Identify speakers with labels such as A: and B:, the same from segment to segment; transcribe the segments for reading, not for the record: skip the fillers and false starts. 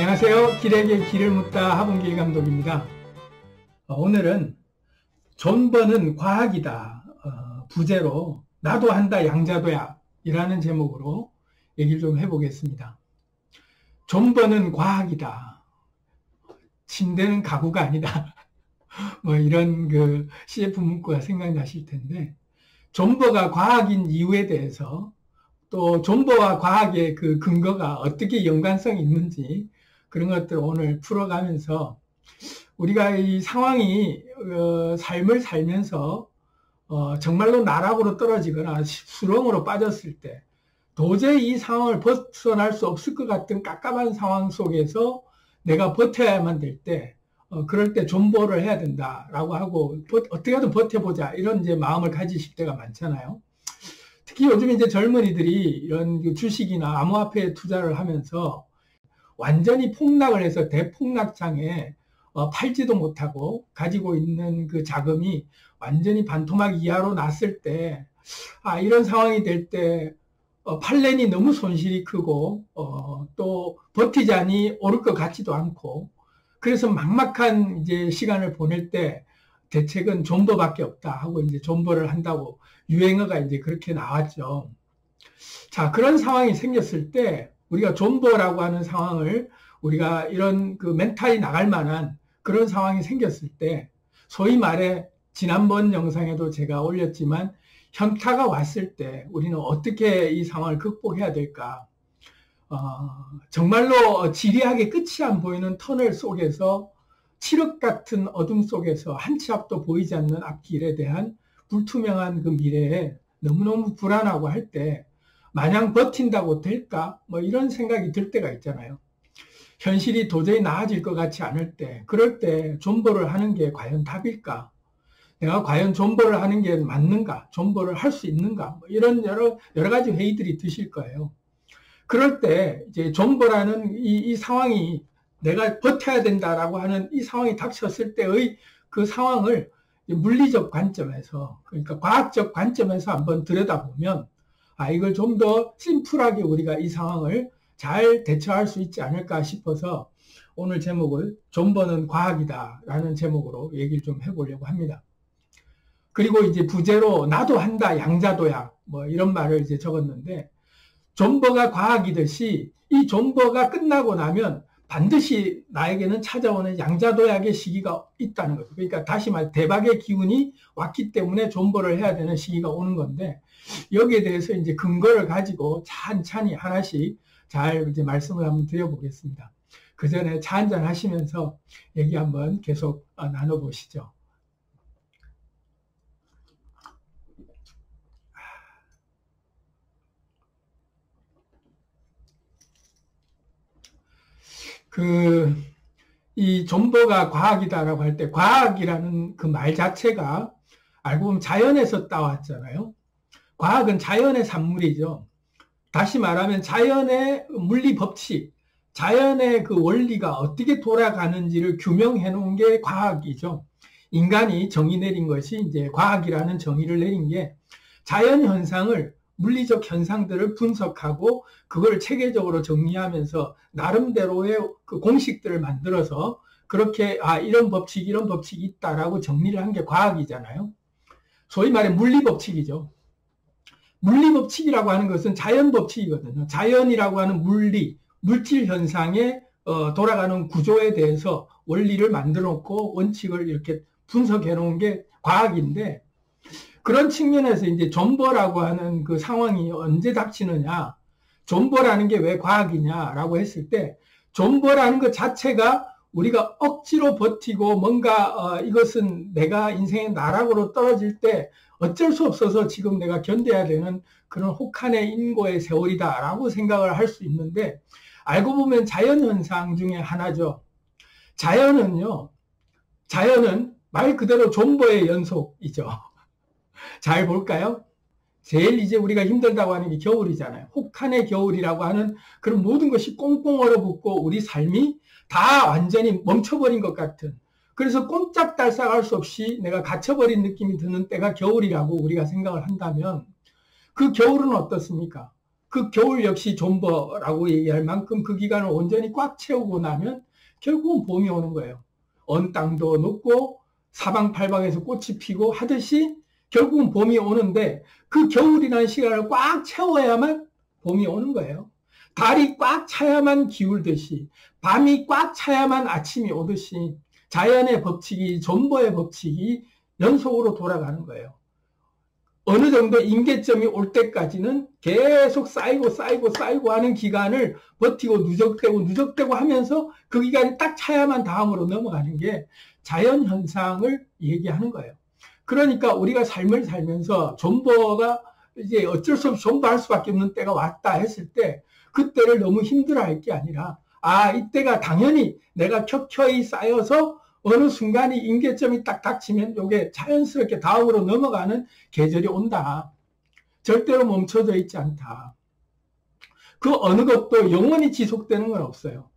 A: 안녕하세요. 길에게 길을 묻다 하봉길 감독입니다. 오늘은 존버는 과학이다 부제로 나도 한다 양자도야 이라는 제목으로 얘기를 좀 해보겠습니다. 존버는 과학이다. 침대는 가구가 아니다. 뭐 이런 그 CF 문구가 생각나실 텐데, 존버가 과학인 이유에 대해서, 또 존버와 과학의 그 근거가 어떻게 연관성이 있는지 그런 것들을 오늘 풀어가면서 우리가 이 상황이 삶을 살면서 정말로 나락으로 떨어지거나 수렁으로 빠졌을 때 도저히 이 상황을 벗어날 수 없을 것 같은 깝깝한 상황 속에서 내가 버텨야만 될 때, 그럴 때 존버를 해야 된다라고 하고 어떻게든 버텨보자 이런 이제 마음을 가지실 때가 많잖아요. 특히 요즘 이제 젊은이들이 이런 주식이나 암호화폐에 투자를 하면서 완전히 폭락을 해서 대폭락장에 팔지도 못하고 가지고 있는 그 자금이 완전히 반토막 이하로 났을 때, 이런 상황이 될 때 팔레니 너무 손실이 크고 또 버티자니 오를 것 같지도 않고, 그래서 막막한 이제 시간을 보낼 때 대책은 존버밖에 없다 하고 이제 존버를 한다고 유행어가 이제 그렇게 나왔죠. 자, 그런 상황이 생겼을 때 우리가 존버라고 하는 상황을, 우리가 이런 그 멘탈이 나갈 만한 그런 상황이 생겼을 때, 소위 말해 지난번 영상에도 제가 올렸지만 현타가 왔을 때 우리는 어떻게 이 상황을 극복해야 될까? 정말로 지리하게 끝이 안 보이는 터널 속에서, 칠흑 같은 어둠 속에서 한 치 앞도 보이지 않는 앞길에 대한 불투명한 그 미래에 너무너무 불안하고 할 때 마냥 버틴다고 될까? 뭐 이런 생각이 들 때가 있잖아요. 현실이 도저히 나아질 것 같지 않을 때, 그럴 때 존버를 하는 게 과연 답일까? 내가 과연 존버를 하는 게 맞는가? 존버를 할 수 있는가? 뭐 이런 여러 가지 회의들이 드실 거예요. 그럴 때 이제 존버라는 이 상황이, 내가 버텨야 된다라고 하는 이 상황이 닥쳤을 때의 그 상황을 물리적 관점에서, 그러니까 과학적 관점에서 한번 들여다보면 이걸 좀 더 심플하게 우리가 이 상황을 잘 대처할 수 있지 않을까 싶어서 오늘 제목을 존버는 과학이다 라는 제목으로 얘기를 좀 해보려고 합니다. 그리고 이제 부제로 나도 한다 양자도야 뭐 이런 말을 이제 적었는데, 존버가 과학이듯이 이 존버가 끝나고 나면 반드시 나에게는 찾아오는 양자도약의 시기가 있다는 거죠. 그러니까 다시 말해 대박의 기운이 왔기 때문에 존버를 해야 되는 시기가 오는 건데, 여기에 대해서 이제 근거를 가지고 찬찬히 하나씩 잘 이제 말씀을 한번 드려보겠습니다. 그 전에 차 한잔 하시면서 얘기 한번 계속 나눠보시죠. 이 존버가 과학이다라고 할 때, 과학이라는 그 말 자체가 알고 보면 자연에서 따왔잖아요. 과학은 자연의 산물이죠. 다시 말하면 자연의 물리 법칙, 자연의 그 원리가 어떻게 돌아가는지를 규명해 놓은 게 과학이죠. 인간이 정의 내린 것이, 이제 과학이라는 정의를 내린 게 자연 현상을, 물리적 현상들을 분석하고 그걸 체계적으로 정리하면서 나름대로의 그 공식들을 만들어서 그렇게 이런 법칙이 있다라고 정리를 한 게 과학이잖아요. 소위 말해 물리법칙이죠. 물리법칙이라고 하는 것은 자연법칙이거든요. 자연이라고 하는 물질 현상의 돌아가는 구조에 대해서 원리를 만들어 놓고 원칙을 이렇게 분석해 놓은 게 과학인데, 그런 측면에서 이제 존버라고 하는 그 상황이 언제 닥치느냐, 존버라는 게 왜 과학이냐라고 했을 때, 존버라는 것 자체가 우리가 억지로 버티고 뭔가 이것은 내가 인생의 나락으로 떨어질 때 어쩔 수 없어서 지금 내가 견뎌야 되는 그런 혹한의 인고의 세월이다라고 생각을 할 수 있는데, 알고 보면 자연현상 중에 하나죠. 자연은 말 그대로 존버의 연속이죠. 잘 볼까요? 제일 이제 우리가 힘들다고 하는 게 겨울이잖아요. 혹한의 겨울이라고 하는 그런 모든 것이 꽁꽁 얼어붙고 우리 삶이 다 완전히 멈춰버린 것 같은, 그래서 꼼짝달싹할 수 없이 내가 갇혀버린 느낌이 드는 때가 겨울이라고 우리가 생각을 한다면, 그 겨울은 어떻습니까? 그 겨울 역시 존버라고 얘기할 만큼 그 기간을 온전히 꽉 채우고 나면 결국은 봄이 오는 거예요. 언 땅도 녹고 사방팔방에서 꽃이 피고 하듯이 결국은 봄이 오는데 그 겨울이라는 시간을 꽉 채워야만 봄이 오는 거예요. 달이 꽉 차야만 기울듯이, 밤이 꽉 차야만 아침이 오듯이 자연의 법칙이, 존버의 법칙이 연속으로 돌아가는 거예요. 어느 정도 임계점이 올 때까지는 계속 쌓이고 하는 기간을 버티고 누적되고 하면서 그 기간이 딱 차야만 다음으로 넘어가는 게 자연현상을 얘기하는 거예요. 그러니까 우리가 삶을 살면서 존버가 이제 어쩔 수 없이 존버할 수밖에 없는 때가 왔다 했을 때 그때를 너무 힘들어할 게 아니라 이때가 당연히 내가 켜켜이 쌓여서 어느 순간이 임계점이 딱 닥치면 이게 자연스럽게 다음으로 넘어가는 계절이 온다. 절대로 멈춰져 있지 않다. 그 어느 것도 영원히 지속되는 건 없어요.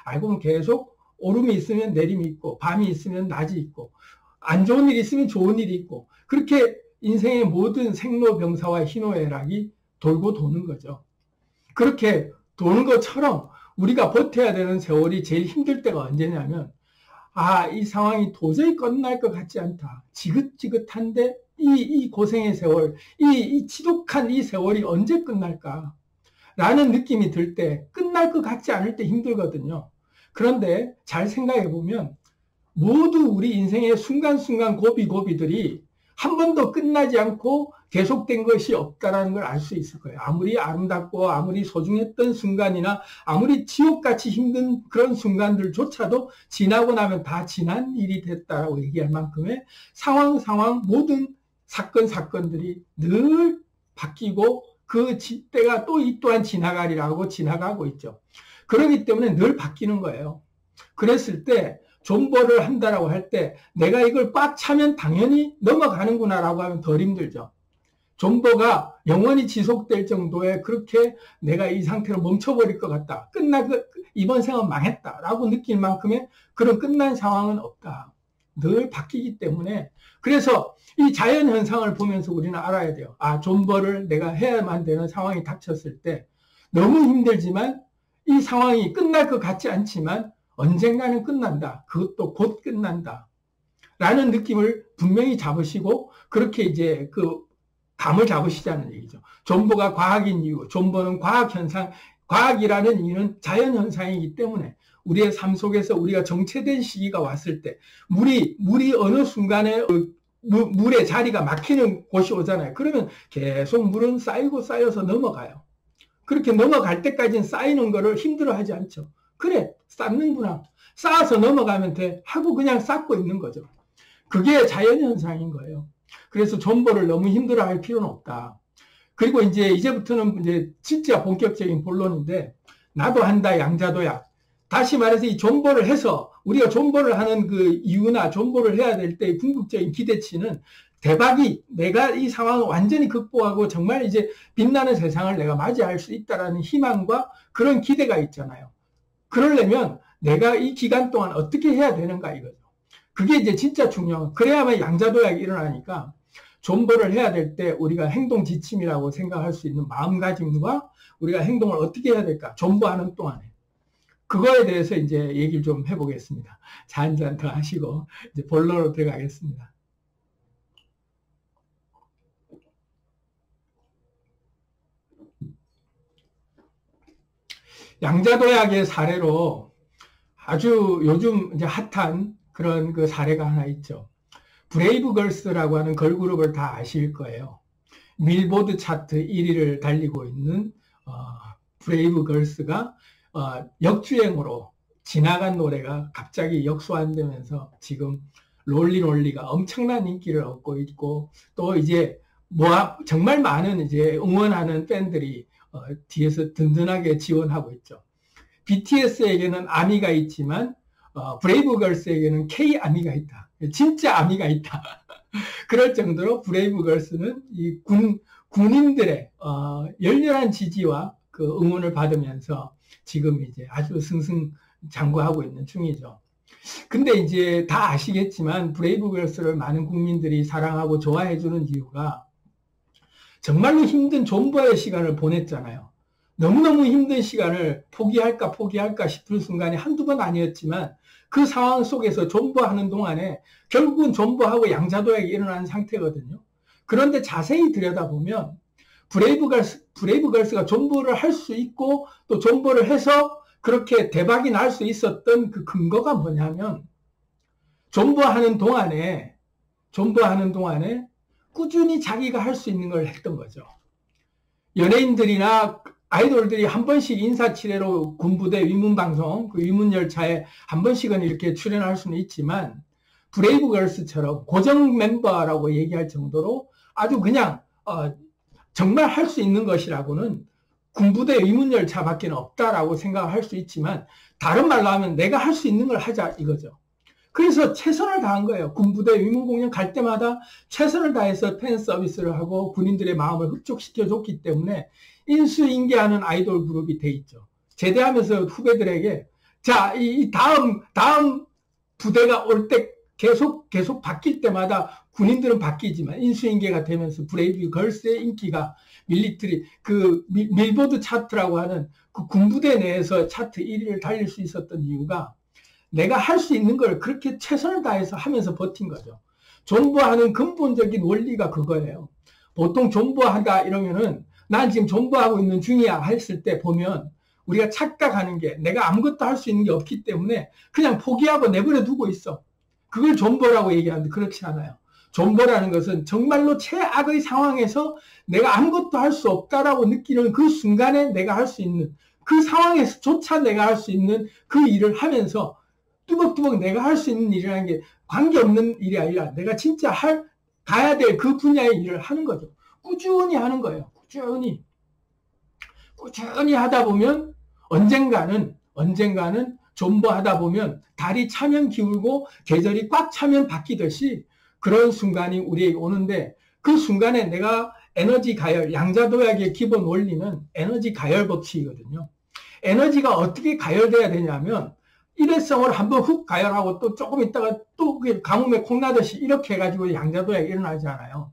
A: 알고 보면 계속 오름이 있으면 내림이 있고 밤이 있으면 낮이 있고 안 좋은 일이 있으면 좋은 일이 있고 그렇게 인생의 모든 생로병사와 희노애락이 돌고 도는 거죠. 그렇게 도는 것처럼 우리가 버텨야 되는 세월이 제일 힘들 때가 언제냐면 이 상황이 도저히 끝날 것 같지 않다. 지긋지긋한데 이 고생의 세월, 이 지독한 이 세월이 언제 끝날까? 라는 느낌이 들 때 끝날 것 같지 않을 때 힘들거든요. 그런데 잘 생각해 보면 모두 우리 인생의 순간순간 고비들이 한 번도 끝나지 않고 계속된 것이 없다는 걸 알 수 있을 거예요. 아무리 아름답고 아무리 소중했던 순간이나 아무리 지옥같이 힘든 그런 순간들조차도 지나고 나면 다 지난 일이 됐다라고 얘기할 만큼의 상황 모든 사건들이 늘 바뀌고 그 때가 또 이 또한 지나가리라고 지나가고 있죠. 그렇기 때문에 늘 바뀌는 거예요. 그랬을 때 존버를 한다라고 할 때 내가 이걸 꽉 차면 당연히 넘어가는구나라고 하면 덜 힘들죠. 존버가 영원히 지속될 정도의 그렇게 내가 이 상태로 멈춰버릴 것 같다. 이번 생은 망했다라고 느낄 만큼의 그런 끝난 상황은 없다. 늘 바뀌기 때문에 그래서 이 자연현상을 보면서 우리는 알아야 돼요. 존버를 내가 해야만 되는 상황이 닥쳤을 때 너무 힘들지만 이 상황이 끝날 것 같지 않지만 언젠가는 끝난다. 그것도 곧 끝난다. 라는 느낌을 분명히 잡으시고 그렇게 이제 그 감을 잡으시자는 얘기죠. 존버가 과학인 이유, 존버는 과학현상, 과학이라는 이유는 자연현상이기 때문에 우리의 삶 속에서 우리가 정체된 시기가 왔을 때 물이 어느 순간에 물의 자리가 막히는 곳이 오잖아요. 그러면 계속 물은 쌓여서 넘어가요. 그렇게 넘어갈 때까지는 쌓이는 거를 힘들어하지 않죠. 그래, 쌓는구나. 쌓아서 넘어가면 돼. 하고 그냥 쌓고 있는 거죠. 그게 자연현상인 거예요. 그래서 존버를 너무 힘들어할 필요는 없다. 그리고 이제부터는 진짜 본격적인 본론인데, 나도 한다, 양자도야. 다시 말해서 이 존버를 해서, 우리가 존버를 하는 그 이유나 존버를 해야 될 때의 궁극적인 기대치는 대박이 내가 이 상황을 완전히 극복하고 정말 이제 빛나는 세상을 내가 맞이할 수 있다라는 희망과 그런 기대가 있잖아요. 그러려면 내가 이 기간 동안 어떻게 해야 되는가 이거죠. 그게 이제 진짜 중요한, 그래야만 양자도약이 일어나니까 존버를 해야 될 때 우리가 행동 지침이라고 생각할 수 있는 마음가짐과 우리가 행동을 어떻게 해야 될까? 존버하는 동안에. 그거에 대해서 이제 얘기를 좀 해보겠습니다. 자, 한잔 더 하시고 이제 본론으로 들어가겠습니다. 양자도약의 사례로 아주 요즘 이제 핫한 그런 그 사례가 하나 있죠. 브레이브걸스라고 하는 걸그룹을 다 아실 거예요. 밀보드 차트 1위를 달리고 있는 브레이브걸스가 역주행으로 지나간 노래가 갑자기 역소환되면서 지금 롤리롤리가 엄청난 인기를 얻고 있고 또 이제 정말 많은 이제 응원하는 팬들이 뒤에서 든든하게 지원하고 있죠. BTS에게는 아미가 있지만 브레이브걸스에게는 K-아미가 있다. 진짜 아미가 있다. 그럴 정도로 브레이브걸스는 이 군인들의 열렬한 지지와 그 응원을 받으면서 지금 이제 아주 승승장구하고 있는 중이죠. 근데 이제 다 아시겠지만 브레이브걸스를 많은 국민들이 사랑하고 좋아해주는 이유가 정말로 힘든 존버의 시간을 보냈잖아요. 너무너무 힘든 시간을 포기할까 싶은 순간이 한두 번 아니었지만 그 상황 속에서 존버하는 동안에 결국은 존버하고 양자도약이 일어나는 상태거든요. 그런데 자세히 들여다보면 브레이브걸스가 존버를 할 수 있고 또 존버를 해서 그렇게 대박이 날 수 있었던 그 근거가 뭐냐면 존버하는 동안에 꾸준히 자기가 할 수 있는 걸 했던 거죠. 연예인들이나 아이돌들이 한 번씩 인사치레로 군부대 위문방송, 그 위문열차에 한 번씩은 이렇게 출연할 수는 있지만 브레이브걸스처럼 고정 멤버라고 얘기할 정도로 아주 그냥 정말 할 수 있는 것이라고는 군부대 위문열차밖에 없다라고 생각할 수 있지만 다른 말로 하면 내가 할 수 있는 걸 하자 이거죠. 그래서 최선을 다한 거예요. 군부대 위문공연 갈 때마다 최선을 다해서 팬 서비스를 하고 군인들의 마음을 흡족시켜줬기 때문에 인수인계하는 아이돌 그룹이 돼 있죠. 제대하면서 후배들에게 자, 이 다음 부대가 올 때 계속 바뀔 때마다 군인들은 바뀌지만 인수인계가 되면서 브레이브 걸스의 인기가 밀리터리 그 밀보드 차트라고 하는 그 군부대 내에서 차트 1위를 달릴 수 있었던 이유가 내가 할 수 있는 걸 그렇게 최선을 다해서 하면서 버틴 거죠. 존버하는 근본적인 원리가 그거예요. 보통 존버한다 이러면은 난 지금 존버하고 있는 중이야 했을 때 보면 우리가 착각하는 게 내가 아무것도 할 수 있는 게 없기 때문에 그냥 포기하고 내버려 두고 있어. 그걸 존버라고 얘기하는데 그렇지 않아요. 존버라는 것은 정말로 최악의 상황에서 내가 아무것도 할 수 없다라고 느끼는 그 순간에 내가 할 수 있는 그 상황에서조차 내가 할 수 있는 그 일을 하면서 뚜벅뚜벅 내가 할 수 있는 일이라는 게 관계없는 일이 아니라 내가 진짜 가야 될 그 분야의 일을 하는 거죠. 꾸준히 하는 거예요. 꾸준히 하다 보면 언젠가는 존버하다 보면 달이 차면 기울고 계절이 꽉 차면 바뀌듯이 그런 순간이 우리에게 오는데 그 순간에 내가 에너지 가열, 양자도약의 기본 원리는 에너지 가열 법칙이거든요. 에너지가 어떻게 가열돼야 되냐면 일회성을 한번 훅 가열하고 또 조금 있다가 또 가뭄에 콩나듯이 이렇게 해가지고 양자도약이 일어나지 않아요.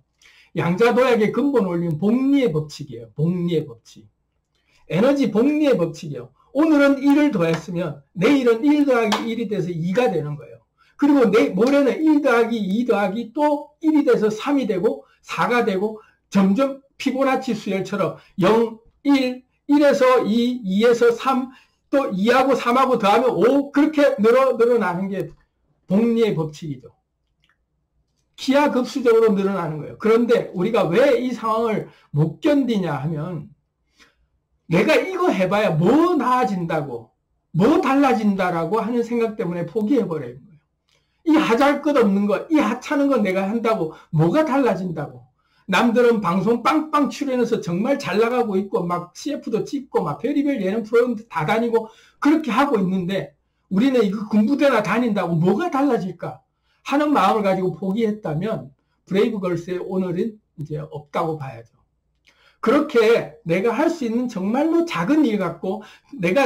A: 양자도약의 근본 원리는 복리의 법칙이에요. 복리의 법칙. 에너지 복리의 법칙이에요. 오늘은 1을 더했으면 내일은 1 더하기 1이 돼서 2가 되는 거예요. 그리고 모레는 1 더하기 2 더하기 또 1이 돼서 3이 되고 4가 되고 점점 피보나치 수열처럼 0, 1, 1에서 2, 2에서 3, 또 2하고 3하고 더하면 5 그렇게 늘어나는 게 복리의 법칙이죠. 기하급수적으로 늘어나는 거예요. 그런데 우리가 왜 이 상황을 못 견디냐 하면 내가 이거 해봐야 뭐 나아진다고 뭐 달라진다라고 하는 생각 때문에 포기해버리는 거예요. 이 하잘 것 없는 거, 이 하찮은 거 내가 한다고 뭐가 달라진다고. 남들은 방송 빵빵 출연해서 정말 잘 나가고 있고 막 CF도 찍고 막 별의별 예능 프로그램 다 다니고 그렇게 하고 있는데 우리는 이거 군부대나 다닌다고 뭐가 달라질까 하는 마음을 가지고 포기했다면 브레이브걸스의 오늘은 이제 없다고 봐야죠. 그렇게 내가 할 수 있는 정말로 작은 일 같고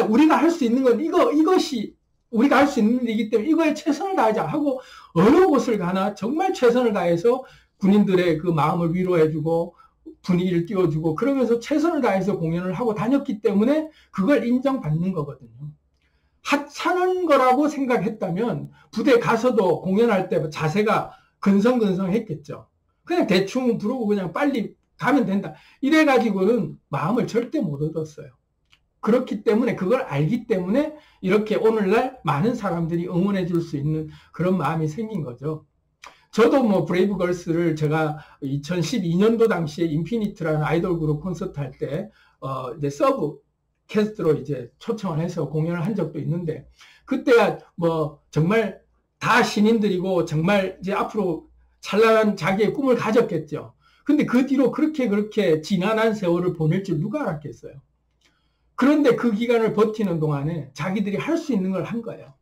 A: 우리가 할 수 있는 건 이것이 우리가 할 수 있는 일이기 때문에 이거에 최선을 다하자 하고 어느 곳을 가나 정말 최선을 다해서 군인들의 그 마음을 위로해주고 분위기를 띄워주고 그러면서 최선을 다해서 공연을 하고 다녔기 때문에 그걸 인정받는 거거든요. 하찮은 거라고 생각했다면 부대 가서도 공연할 때 자세가 근성근성했겠죠. 그냥 대충 부르고 그냥 빨리 가면 된다. 이래가지고는 마음을 절대 못 얻었어요. 그렇기 때문에 그걸 알기 때문에 이렇게 오늘날 많은 사람들이 응원해 줄 수 있는 그런 마음이 생긴 거죠. 저도 뭐 브레이브걸스를 제가 2012년도 당시에 인피니트라는 아이돌 그룹 콘서트 할 때 이제 서브 캐스트로 이제 초청을 해서 공연을 한 적도 있는데 그때야 뭐 정말 다 신인들이고 정말 이제 앞으로 찬란한 자기의 꿈을 가졌겠죠. 근데 그 뒤로 그렇게 지난한 세월을 보낼 줄 누가 알았겠어요. 그런데 그 기간을 버티는 동안에 자기들이 할 수 있는 걸 한 거예요.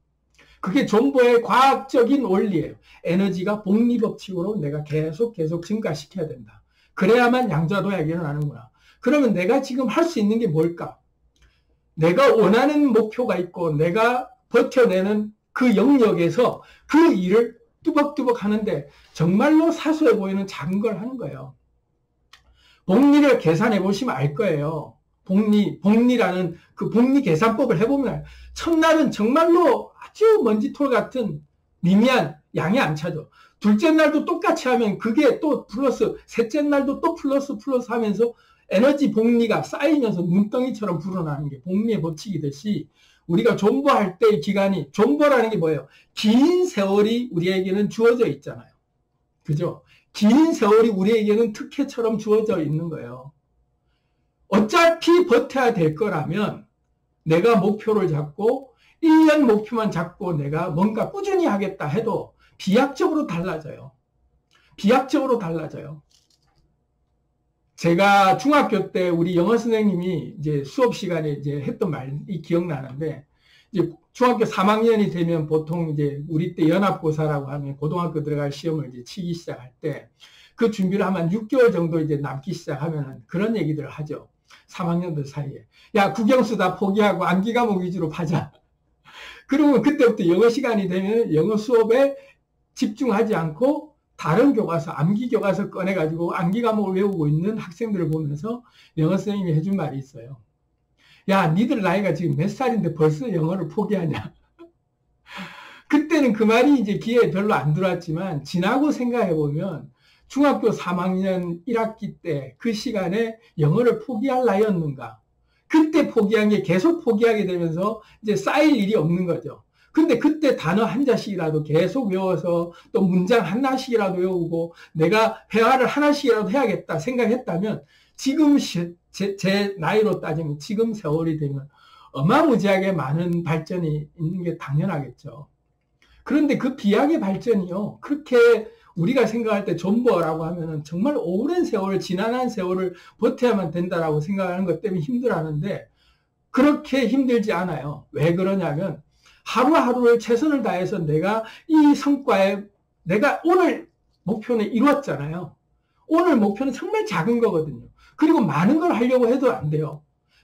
A: 그게 존버의 과학적인 원리예요. 에너지가 복리법칙으로 내가 계속 증가시켜야 된다. 그래야만 양자도약이 일어나는구나. 그러면 내가 지금 할 수 있는 게 뭘까? 내가 원하는 목표가 있고 내가 버텨내는 그 영역에서 그 일을 뚜벅뚜벅 하는데 정말로 사소해 보이는 작은 걸 하는 거예요. 복리를 계산해 보시면 알 거예요. 복리라는 그 복리 계산법을 해보면 첫날은 정말로 아주 먼지톨 같은 미미한 양이 안 차죠. 둘째 날도 똑같이 하면 그게 또 플러스, 셋째 날도 또 플러스 하면서 에너지 복리가 쌓이면서 눈덩이처럼 불어나는 게 복리의 법칙이듯이 우리가 존버할 때의 기간이, 존버라는 게 뭐예요? 긴 세월이 우리에게는 주어져 있잖아요. 그죠? 긴 세월이 우리에게는 특혜처럼 주어져 있는 거예요. 어차피 버텨야 될 거라면 내가 목표를 잡고 1년 목표만 잡고 내가 뭔가 꾸준히 하겠다 해도 비약적으로 달라져요. 비약적으로 달라져요. 제가 중학교 때 우리 영어 선생님이 이제 수업 시간에 이제 했던 말이 기억나는데, 이제 중학교 3학년이 되면 보통 이제 우리 때 연합고사라고 하면 고등학교 들어갈 시험을 이제 치기 시작할 때 그 준비를 하면 6개월 정도 이제 남기 시작하면은 그런 얘기들을 하죠. 3학년들 사이에. 야, 국영수 다 포기하고 암기 과목 위주로 파자. 그러면 그때부터 영어 시간이 되면 영어 수업에 집중하지 않고 다른 교과서, 암기 교과서 꺼내가지고 암기 과목을 외우고 있는 학생들을 보면서 영어 선생님이 해준 말이 있어요. 야, 니들 나이가 지금 몇 살인데 벌써 영어를 포기하냐. 그때는 그 말이 이제 귀에 별로 안 들어왔지만 지나고 생각해보면 중학교 3학년 1학기 때 그 시간에 영어를 포기할 나이였는가. 그때 포기한 게 계속 포기하게 되면서 이제 쌓일 일이 없는 거죠. 근데 그때 단어 한 자씩이라도 계속 외워서 또 문장 하나씩이라도 외우고 내가 회화를 하나씩이라도 해야겠다 생각했다면 지금 제 나이로 따지면 지금 세월이 되면 어마무지하게 많은 발전이 있는 게 당연하겠죠. 그런데 그 비약의 발전이요. 그렇게 우리가 생각할 때 존버라고 하면은 정말 오랜 세월, 지난한 세월을 버텨야만 된다라고 생각하는 것 때문에 힘들어하는데 그렇게 힘들지 않아요. 왜 그러냐면 하루하루를 최선을 다해서 내가 이 성과에 내가 오늘 목표는 이루었잖아요. 오늘 목표는 정말 작은 거거든요. 그리고 많은 걸 하려고 해도 안 돼요.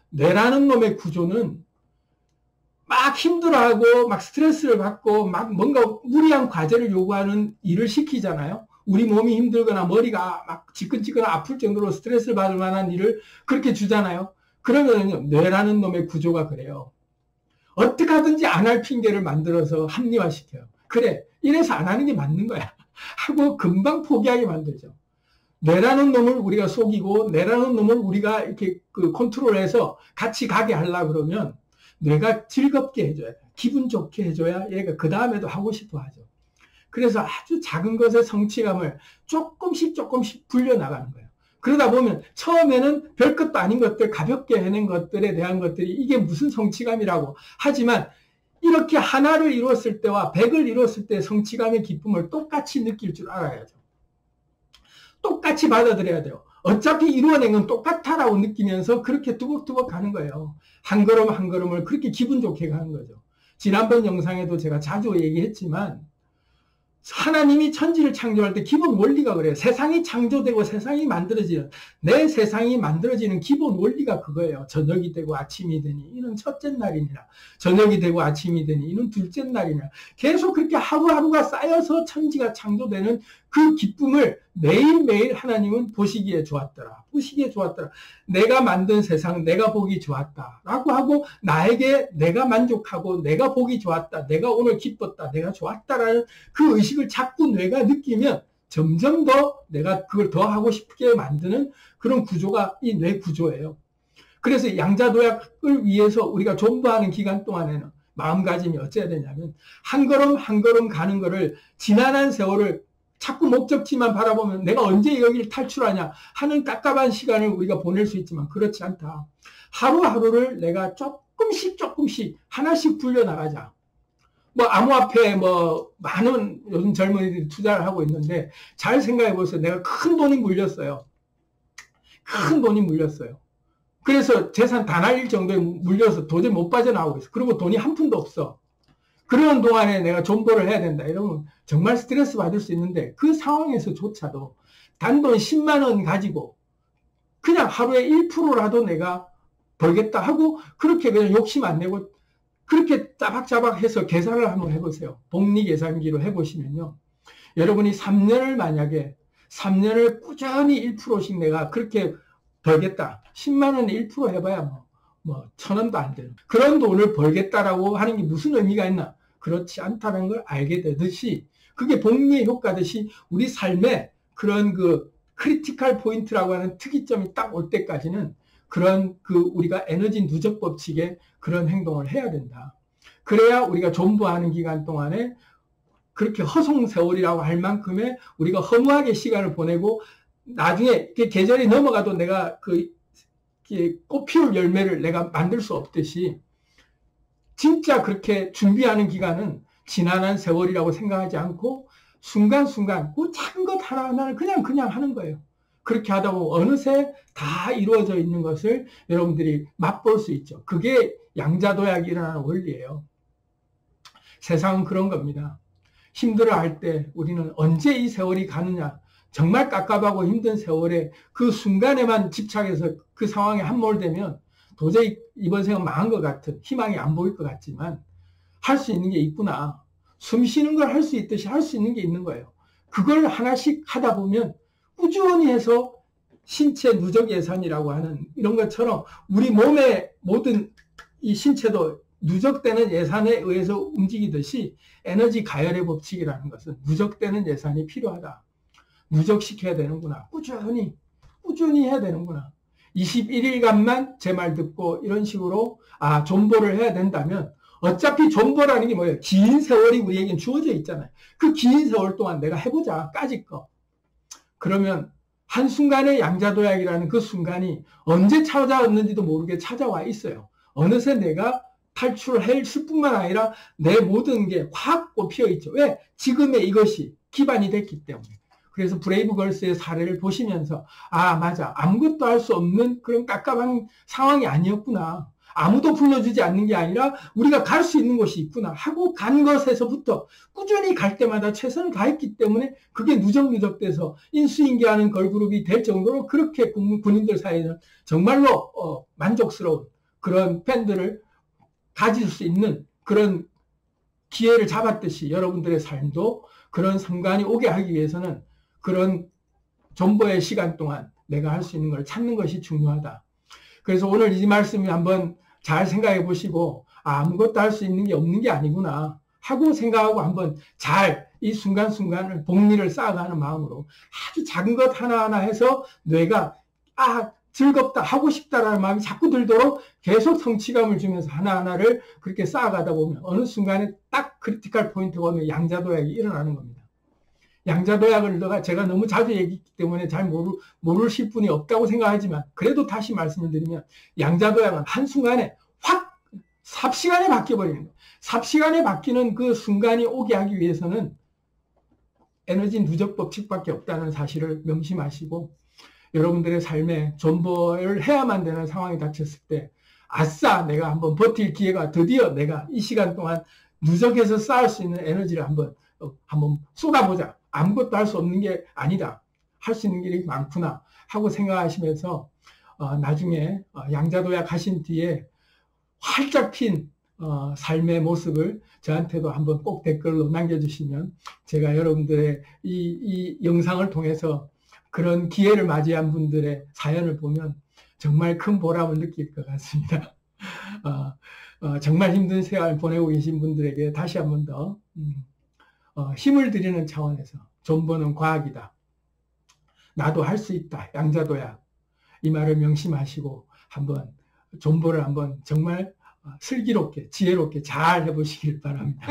A: 뇌라는 놈의 구조는 막 힘들어하고 막 스트레스를 받고 막 뭔가 무리한 과제를 요구하는 일을 시키잖아요. 우리 몸이 힘들거나 머리가 막 지끈지끈 아플 정도로 스트레스를 받을 만한 일을 그렇게 주잖아요. 그러면 뇌라는 놈의 구조가 그래요. 어떻게 하든지 안 할 핑계를 만들어서 합리화시켜요. 그래, 이래서 안 하는 게 맞는 거야. 하고 금방 포기하게 만들죠. 뇌라는 놈을 우리가 속이고 뇌라는 놈을 우리가 이렇게 컨트롤해서 같이 가게 하려고 그러면 뇌가 즐겁게 해줘야 돼. 기분 좋게 해줘야 얘가 그 다음에도 하고 싶어 하죠. 그래서 아주 작은 것의 성취감을 조금씩 불려나가는 거예요. 그러다 보면 처음에는 별것도 아닌 것들, 가볍게 해낸 것들에 대한 것들이 이게 무슨 성취감이라고 하지만 이렇게 하나를 이루었을 때와 100을 이루었을 때의 성취감의 기쁨을 똑같이 느낄 줄 알아야죠. 똑같이 받아들여야 돼요. 어차피 이루어낸 건 똑같다라고 느끼면서 그렇게 뚜벅뚜벅 가는 거예요. 한 걸음 한 걸음을 그렇게 기분 좋게 가는 거죠. 지난번 영상에도 제가 자주 얘기했지만 하나님이 천지를 창조할 때 기본 원리가 그래요. 세상이 창조되고 세상이 만들어지는, 내 세상이 만들어지는 기본 원리가 그거예요. 저녁이 되고 아침이 되니 이는 첫째 날이니라. 저녁이 되고 아침이 되니 이는 둘째 날이니라. 계속 그렇게 하루하루가 쌓여서 천지가 창조되는 그 기쁨을 매일매일 하나님은 보시기에 좋았더라. 보시기에 좋았더라. 내가 만든 세상 내가 보기 좋았다. 라고 하고 나에게 내가 만족하고 내가 보기 좋았다. 내가 오늘 기뻤다. 내가 좋았다라는 그 의식을 자꾸 뇌가 느끼면 점점 더 내가 그걸 더 하고 싶게 만드는 그런 구조가 이 뇌 구조예요. 그래서 양자도약을 위해서 우리가 존버하는 기간 동안에는 마음가짐이 어째야 되냐면 한 걸음 한 걸음 가는 거를 지난한 세월을 자꾸 목적지만 바라보면 내가 언제 여기를 탈출하냐 하는 깝깝한 시간을 우리가 보낼 수 있지만 그렇지 않다. 하루하루를 내가 조금씩 하나씩 불려나가자. 뭐 암호화폐에 뭐 많은 요즘 젊은이들이 투자를 하고 있는데 잘 생각해 보세요. 내가 큰 돈이 물렸어요. 큰 돈이 물렸어요. 그래서 재산 단할일 정도에 물려서 도저히 못 빠져나오고 있어. 그리고 돈이 한 푼도 없어. 그런 동안에 내가 존버를 해야 된다. 이러면 정말 스트레스 받을 수 있는데 그 상황에서조차도 단돈 10만 원 가지고 그냥 하루에 1%라도 내가 벌겠다 하고 그렇게 그냥 욕심 안 내고 그렇게 짜박짜박 해서 계산을 한번 해보세요. 복리 계산기로 해보시면요. 여러분이 3년을 만약에 3년을 꾸준히 1%씩 내가 그렇게 벌겠다. 10만 원에 1% 해봐야 뭐 1,000원도 안 되는 그런 돈을 벌겠다라고 하는 게 무슨 의미가 있나? 그렇지 않다는 걸 알게 되듯이 그게 복리의 효과듯이 우리 삶에 그런 그 크리티컬 포인트라고 하는 특이점이 딱 올 때까지는 그런 그 우리가 에너지 누적 법칙에 그런 행동을 해야 된다. 그래야 우리가 존버하는 기간 동안에 그렇게 허송세월이라고 할 만큼의 우리가 허무하게 시간을 보내고 나중에 계절이 넘어가도 내가 꽃 피울 열매를 내가 만들 수 없듯이 진짜 그렇게 준비하는 기간은 지난한 세월이라고 생각하지 않고 순간순간 그 작은 것 하나하나를 그냥 하는 거예요. 그렇게 하다 보면 어느새 다 이루어져 있는 것을 여러분들이 맛볼 수 있죠. 그게 양자도약이 일어나는 원리예요. 세상은 그런 겁니다. 힘들어할 때 우리는 언제 이 세월이 가느냐, 정말 깝깝하고 힘든 세월에 그 순간에만 집착해서 그 상황에 함몰되면 도저히 이번 생은 망한 것 같은 희망이 안 보일 것 같지만 할 수 있는 게 있구나. 숨 쉬는 걸 할 수 있듯이 할 수 있는 게 있는 거예요. 그걸 하나씩 하다 보면 꾸준히 해서 신체 누적 예산이라고 하는 이런 것처럼 우리 몸의 모든 이 신체도 누적되는 예산에 의해서 움직이듯이 에너지 가열의 법칙이라는 것은 누적되는 예산이 필요하다. 누적시켜야 되는구나. 꾸준히 해야 되는구나. 21일간만 제 말 듣고 이런 식으로 존버를 해야 된다면 어차피 존버라는 게 뭐예요? 긴 세월이 우리에겐 주어져 있잖아요. 그 긴 세월 동안 내가 해보자. 까짓 거. 그러면 한순간의 양자도약이라는 그 순간이 언제 찾아왔는지도 모르게 찾아와 있어요. 어느새 내가 탈출했을 뿐만 아니라 내 모든 게 확 꽃피어 있죠. 왜? 지금의 이것이 기반이 됐기 때문에. 그래서 브레이브걸스의 사례를 보시면서 맞아. 아무것도 할 수 없는 그런 깝깝한 상황이 아니었구나. 아무도 불러주지 않는 게 아니라 우리가 갈 수 있는 곳이 있구나 하고 간 것에서부터 꾸준히 갈 때마다 최선을 다했기 때문에 그게 누적돼서 인수인계하는 걸그룹이 될 정도로 그렇게 군인들 사이에는 정말로 만족스러운 그런 팬들을 가질 수 있는 그런 기회를 잡았듯이 여러분들의 삶도 그런 순간이 오게 하기 위해서는 그런 존버의 시간 동안 내가 할 수 있는 걸 찾는 것이 중요하다. 그래서 오늘 이 말씀을 한번 잘 생각해 보시고 아무것도 할 수 있는 게 없는 게 아니구나 하고 생각하고 한번 잘 이 순간순간을 복리를 쌓아가는 마음으로 아주 작은 것 하나하나 해서 뇌가 즐겁다 하고 싶다라는 마음이 자꾸 들도록 계속 성취감을 주면서 하나하나를 그렇게 쌓아가다 보면 어느 순간에 딱 크리티컬 포인트가 오면 양자도약이 일어나는 겁니다. 양자도약을 제가 너무 자주 얘기했기 때문에 잘 모르실 분이 없다고 생각하지만 그래도 다시 말씀을 드리면 양자도약은 한순간에 확 삽시간에 바뀌어버리는 거예요. 삽시간에 바뀌는 그 순간이 오게 하기 위해서는 에너지 누적 법칙밖에 없다는 사실을 명심하시고 여러분들의 삶에 존버를 해야만 되는 상황이 닥쳤을 때 아싸 내가 한번 버틸 기회가 드디어 내가 이 시간 동안 누적해서 쌓을 수 있는 에너지를 한번 쏟아보자. 아무것도 할 수 없는 게 아니다. 할 수 있는 길이 많구나 하고 생각하시면서 나중에 양자도약 하신 뒤에 활짝 핀 삶의 모습을 저한테도 한번 꼭 댓글로 남겨주시면 제가 여러분들의 이 영상을 통해서 그런 기회를 맞이한 분들의 사연을 보면 정말 큰 보람을 느낄 것 같습니다. 정말 힘든 생활을 보내고 계신 분들에게 다시 한 번 더 힘을 드리는 차원에서 존버는 과학이다. 나도 할 수 있다. 양자도약. 이 말을 명심하시고 한번 존버를 한번 정말 슬기롭게 지혜롭게 잘 해보시길 바랍니다.